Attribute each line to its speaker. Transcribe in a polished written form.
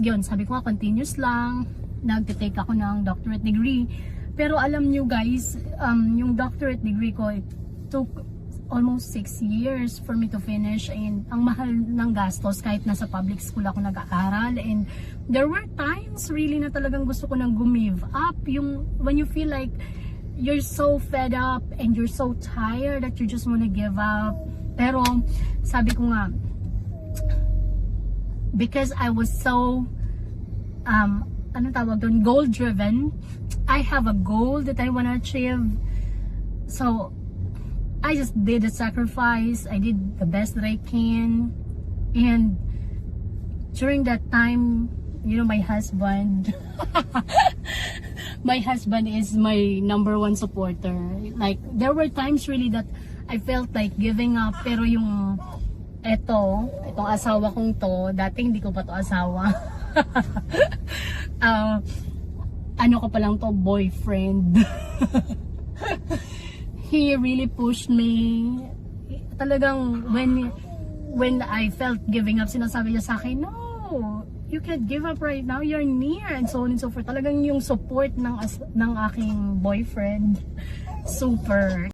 Speaker 1: yun, sabi ko nga continuous lang, nagtitake ako ng doctorate degree. Pero alam nyo guys, yung doctorate degree ko, it took almost 6 years for me to finish, and ang mahal ng gastos kahit nasa public school ako nag-aaral. And there were times really na talagang gusto ko nang give up, yung when you feel like you're so fed up and you're so tired that you just wanna give up. Pero sabi ko nga, because I was so anong tawag doon, goal driven, I have a goal that I wanna achieve, so I just did a sacrifice. I did the best that I can. And during that time, you know, my husband my husband is my #1 supporter. Like, there were times really that I felt like giving up, pero yung itong asawa kong to, dati hindi ko pa to asawa. Ano ko pa lang to, boyfriend. He really pushed me. Talagang when I felt giving up, sinasabi niya sa akin, no, you can't give up right now, you're near, and so on and so forth. Talagang yung support ng aking boyfriend, super.